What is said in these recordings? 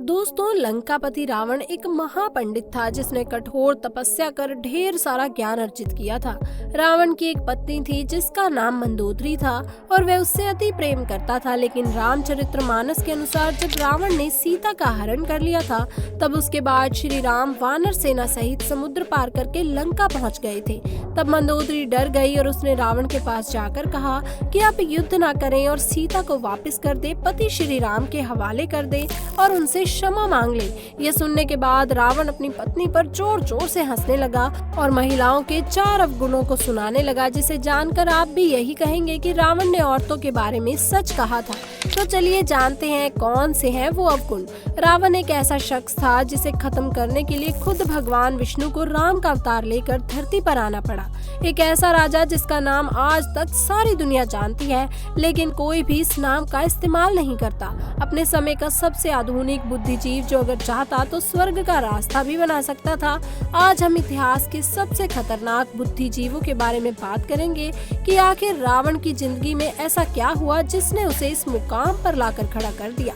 दोस्तों, लंकापति रावण एक महापंडित था जिसने कठोर तपस्या कर ढेर सारा ज्ञान अर्जित किया था। रावण की एक पत्नी थी जिसका नाम मंदोदरी था और वह उससे अति प्रेम करता था। लेकिन रामचरितमानस के अनुसार जब रावण ने सीता का हरण कर लिया था तब उसके बाद श्री राम वानर सेना सहित समुद्र पार करके लंका पहुंच गए थे। तब मंदोदरी डर गई और उसने रावण के पास जाकर कहा कि आप युद्ध ना करें और सीता को वापस कर दे, पति श्री राम के हवाले कर दे और उनसे क्षमा मांग ले। यह सुनने के बाद रावण अपनी पत्नी पर जोर जोर से हंसने लगा और महिलाओं के 4 अवगुणों को सुनाने लगा, जिसे जानकर आप भी यही कहेंगे कि रावण ने औरतों के बारे में सच कहा था। तो चलिए जानते हैं कौन से हैं वो अवगुण। रावण एक ऐसा शख्स था जिसे खत्म करने के लिए खुद भगवान विष्णु को राम का अवतार लेकर धरती पर आना पड़ा। एक ऐसा राजा जिसका नाम आज तक सारी दुनिया जानती है, लेकिन कोई भी इस नाम का इस्तेमाल नहीं करता। अपने समय का सबसे आधुनिक बुद्धिजीव जो अगर चाहता तो स्वर्ग का रास्ता भी बना सकता था। आज हम इतिहास के सबसे खतरनाक बुद्धिजीवों के बारे में बात करेंगे कि आखिर रावण की जिंदगी में ऐसा क्या हुआ जिसने उसे इस मुकाम पर लाकर खड़ा कर दिया।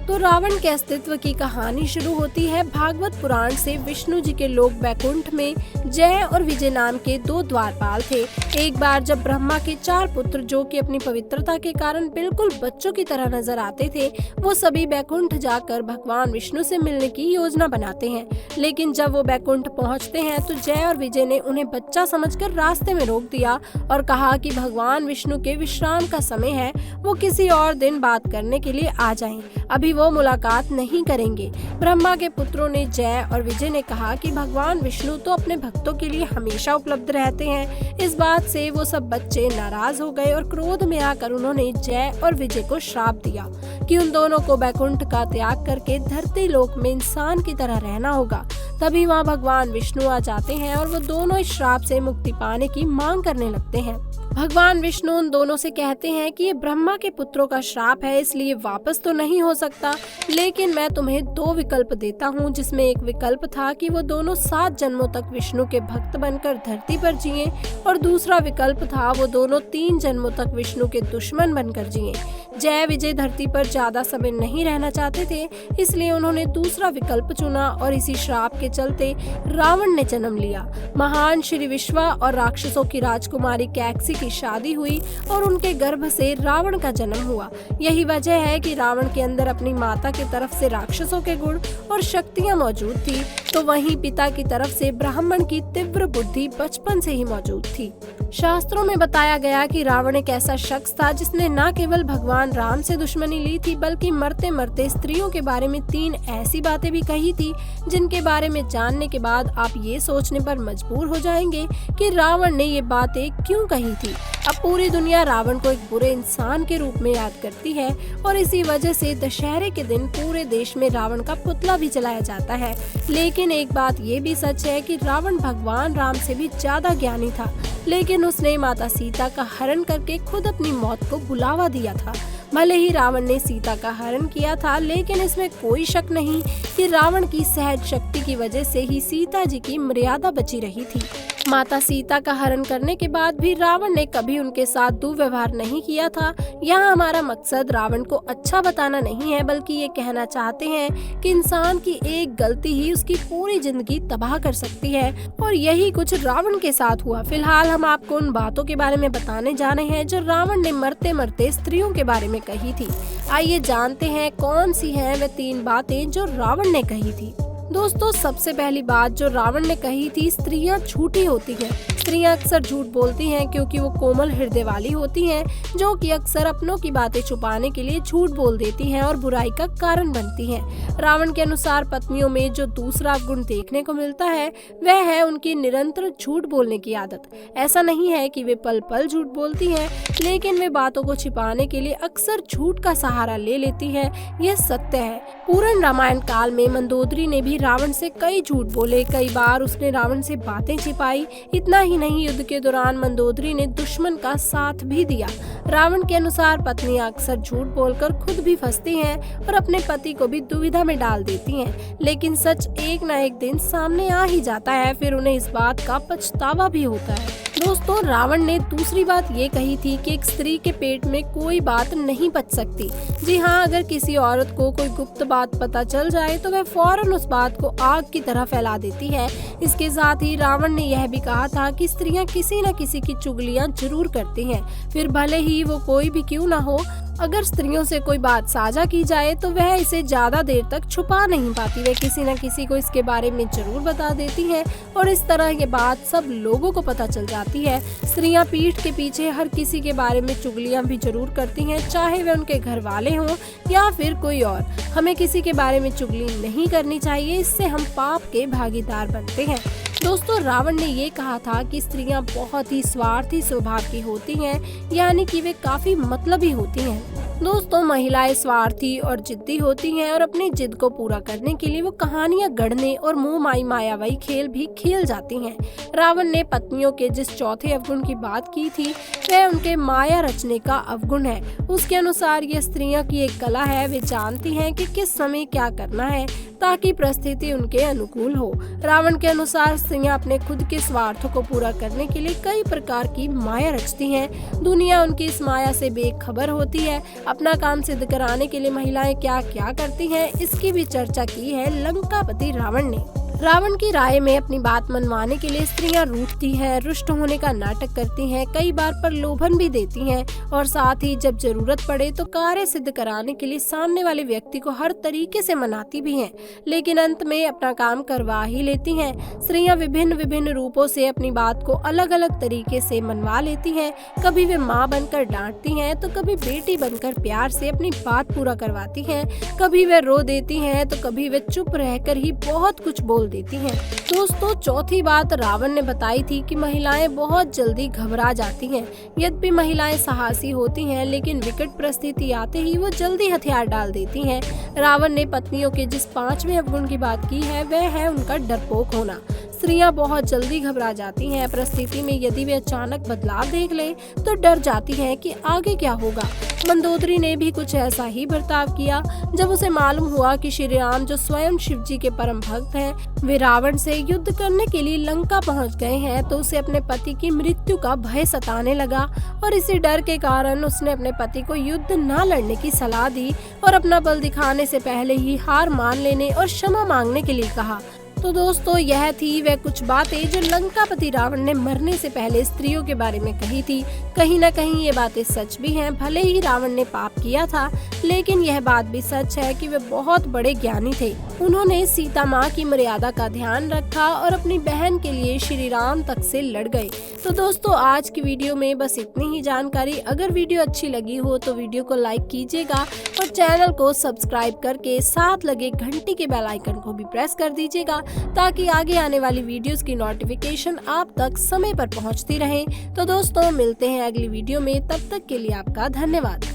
तो रावण के अस्तित्व की कहानी शुरू होती है भागवत पुराण से। विष्णु जी के लोक बैकुंठ में जय और विजय नाम के 2 द्वारपाल थे। एक बार जब ब्रह्मा के 4 पुत्र, जो कि अपनी पवित्रता के कारण बिल्कुल बच्चों की तरह नजर आते थे, वो सभी बैकुंठ जाकर भगवान विष्णु से मिलने की योजना बनाते हैं। लेकिन जब वो बैकुंठ पहुंचते हैं तो जय और विजय ने उन्हें बच्चा समझकर रास्ते में रोक दिया और कहा कि भगवान विष्णु के विश्राम का समय है, वो किसी और दिन बात करने के लिए आ जाएं। अभी वो मुलाकात नहीं करेंगे। ब्रह्मा के पुत्रों ने, जय और विजय ने कहा कि भगवान विष्णु तो अपने भक्तों के लिए हमेशा उपलब्ध रहते हैं। इस बात से वो सब बच्चे नाराज हो गए और क्रोध में आकर उन्होंने जय और विजय को श्राप दिया कि उन दोनों को बैकुंठ का त्याग करके धरती लोक में इंसान की तरह रहना होगा। तभी वहाँ भगवान विष्णु आ जाते हैं और वो दोनों इस श्राप से मुक्ति पाने की मांग करने लगते हैं। भगवान विष्णु उन दोनों से कहते हैं कि ये ब्रह्मा के पुत्रों का श्राप है, इसलिए वापस तो नहीं हो सकता, लेकिन मैं तुम्हें 2 विकल्प देता हूँ। जिसमें एक विकल्प था कि वो दोनों 7 जन्मों तक विष्णु के भक्त बनकर धरती पर जिए और दूसरा विकल्प था वो दोनों 3 जन्मों तक विष्णु के दुश्मन बनकर जिए। जय विजय धरती पर ज्यादा समय नहीं रहना चाहते थे, इसलिए उन्होंने दूसरा विकल्प चुना और इसी श्राप के चलते रावण ने जन्म लिया। महान श्री विश्वा और राक्षसों की राजकुमारी कैकसी की शादी हुई और उनके गर्भ से रावण का जन्म हुआ। यही वजह है कि रावण के अंदर अपनी माता की तरफ से राक्षसों के गुण और शक्तियां मौजूद थी, तो वहीं पिता की तरफ से ब्राह्मण की तीव्र बुद्धि बचपन से ही मौजूद थी। शास्त्रों में बताया गया कि रावण एक ऐसा शख्स था जिसने न केवल भगवान राम से दुश्मनी ली थी, बल्कि मरते मरते स्त्रियों के बारे में 3 ऐसी बातें भी कही थी जिनके बारे में जानने के बाद आप ये सोचने पर मजबूर हो जाएंगे कि रावण ने ये बातें क्यों कही थी। अब पूरी दुनिया रावण को एक बुरे इंसान के रूप में याद करती है और इसी वजह से दशहरे के दिन पूरे देश में रावण का पुतला भी जलाया जाता है। लेकिन एक बात ये भी सच है कि रावण भगवान राम से भी ज्यादा ज्ञानी था, लेकिन उसने माता सीता का हरण करके खुद अपनी मौत को बुलावा दिया था। भले ही रावण ने सीता का हरण किया था, लेकिन इसमें कोई शक नहीं कि रावण की सहज शक्ति की वजह से ही सीता जी की मर्यादा बची रही थी। माता सीता का हरण करने के बाद भी रावण ने कभी उनके साथ दुर्व्यवहार नहीं किया था। यहाँ हमारा मकसद रावण को अच्छा बताना नहीं है, बल्कि ये कहना चाहते हैं कि इंसान की एक गलती ही उसकी पूरी जिंदगी तबाह कर सकती है, और यही कुछ रावण के साथ हुआ। फिलहाल हम आपको उन बातों के बारे में बताने जा रहे हैं जो रावण ने मरते मरते स्त्रियों के बारे में कही थी। आइए जानते हैं कौन सी हैं वे 3 बातें जो रावण ने कही थी। दोस्तों, सबसे पहली बात जो रावण ने कही थी, स्त्रियां झूठी होती हैं। स्त्रियां अक्सर झूठ बोलती हैं क्योंकि वो कोमल हृदय वाली होती हैं, जो कि अक्सर अपनों की बातें छुपाने के लिए झूठ बोल देती हैं और बुराई का कारण बनती हैं। रावण के अनुसार पत्नियों में जो दूसरा गुण देखने को मिलता है वह है उनकी निरंतर झूठ बोलने की आदत। ऐसा नहीं है कि वे पल पल झूठ बोलती हैं, लेकिन वे बातों को छिपाने के लिए अक्सर झूठ का सहारा ले लेती है। यह सत्य है। पूर्ण रामायण काल में मंदोदरी ने भी रावण से कई झूठ बोले। कई बार उसने रावण से बातें छिपाई। इतना ही नहीं, युद्ध के दौरान मंदोदरी ने दुश्मन का साथ भी दिया। रावण के अनुसार पत्नियां अक्सर झूठ बोलकर खुद भी फंसती हैं और अपने पति को भी दुविधा में डाल देती हैं, लेकिन सच एक न एक दिन सामने आ ही जाता है, फिर उन्हें इस बात का पछतावा भी होता है। दोस्तों रावण ने दूसरी बात ये कही थी कि एक स्त्री के पेट में कोई बात नहीं पच सकती। जी हाँ, अगर किसी औरत को कोई गुप्त बात पता चल जाए तो वह फौरन उस बात को आग की तरह फैला देती है। इसके साथ ही रावण ने यह भी कहा था कि स्त्रियां किसी न किसी की चुगलियां जरूर करती हैं, फिर भले ही वो कोई भी क्यों न हो। अगर स्त्रियों से कोई बात साझा की जाए तो वह इसे ज्यादा देर तक छुपा नहीं पाती, वे किसी न किसी को इसके बारे में जरूर बता देती हैं और इस तरह ये बात सब लोगों को पता चल जाती है। स्त्रियां पीठ के पीछे हर किसी के बारे में चुगलियां भी जरूर करती हैं, चाहे वे उनके घर वाले हों या फिर कोई और। हमें किसी के बारे में चुगली नहीं करनी चाहिए, इससे हम पाप के भागीदार बनते हैं। दोस्तों रावण ने ये कहा था कि स्त्रियां बहुत ही स्वार्थी स्वभाव की होती हैं, यानी कि वे काफी मतलबी होती हैं। दोस्तों महिलाएं स्वार्थी और जिद्दी होती हैं और अपनी जिद को पूरा करने के लिए वो कहानियां गढ़ने और मुंह माई मायावी खेल भी खेल जाती हैं। रावण ने पत्नियों के जिस चौथे अवगुण की बात की थी वह उनके माया रचने का अवगुण है। उसके अनुसार ये स्त्रियों की एक कला है, वे जानती हैं कि किस समय क्या करना है ताकि परिस्थिति उनके अनुकूल हो। रावण के अनुसार स्त्रियां अपने खुद के स्वार्थों को पूरा करने के लिए कई प्रकार की माया रचती हैं। दुनिया उनकी इस माया से बेखबर होती है। अपना काम सिद्ध कराने के लिए महिलाएं क्या क्या करती हैं, इसकी भी चर्चा की है लंकापति रावण ने। रावण की राय में अपनी बात मनवाने के लिए स्त्रियां रूठती हैं, रुष्ट होने का नाटक करती हैं, कई बार प्रलोभन भी देती हैं और साथ ही जब जरूरत पड़े तो कार्य सिद्ध कराने के लिए सामने वाले व्यक्ति को हर तरीके से मनाती भी हैं, लेकिन अंत में अपना काम करवा ही लेती हैं। स्त्रियां विभिन्न विभिन्न रूपों से अपनी बात को अलग अलग तरीके से मनवा लेती हैं। कभी वे माँ बनकर डांटती हैं तो कभी बेटी बनकर प्यार से अपनी बात पूरा करवाती हैं, कभी वे रो देती हैं तो कभी वे चुप रहकर ही बहुत कुछ बोल देती हैं। दोस्तों चौथी बात रावण ने बताई थी कि महिलाएं बहुत जल्दी घबरा जाती हैं। यद्यपि महिलाएं साहसी होती हैं, लेकिन विकट परिस्थिति आते ही वो जल्दी हथियार डाल देती हैं। रावण ने पत्नियों के जिस पांचवें अवगुण की बात की है वह है उनका डरपोक होना। स्त्रियां बहुत जल्दी घबरा जाती हैं। परिस्थिति में यदि वे अचानक बदलाव देख लें तो डर जाती हैं कि आगे क्या होगा। मंदोदरी ने भी कुछ ऐसा ही बर्ताव किया। जब उसे मालूम हुआ कि श्री राम जो स्वयं शिव जी के परम भक्त हैं, वे रावण से युद्ध करने के लिए लंका पहुंच गए हैं, तो उसे अपने पति की मृत्यु का भय सताने लगा और इसी डर के कारण उसने अपने पति को युद्ध न लड़ने की सलाह दी और अपना बल दिखाने से पहले ही हार मान लेने और क्षमा मांगने के लिए कहा। तो दोस्तों यह थी वह कुछ बातें जो लंकापति रावण ने मरने से पहले स्त्रियों के बारे में कही थी। कहीं न कहीं ये बातें सच भी हैं। भले ही रावण ने पाप किया था, लेकिन यह बात भी सच है कि वे बहुत बड़े ज्ञानी थे। उन्होंने सीता माँ की मर्यादा का ध्यान रखा और अपनी बहन के लिए श्री राम तक से लड़ गए। तो दोस्तों आज की वीडियो में बस इतनी ही जानकारी। अगर वीडियो अच्छी लगी हो तो वीडियो को लाइक कीजिएगा और चैनल को सब्सक्राइब करके साथ लगे घंटी के बेल आइकन को भी प्रेस कर दीजिएगा, ताकि आगे आने वाली वीडियोस की नोटिफिकेशन आप तक समय पर पहुंचती रहे। तो दोस्तों मिलते हैं अगली वीडियो में, तब तक के लिए आपका धन्यवाद।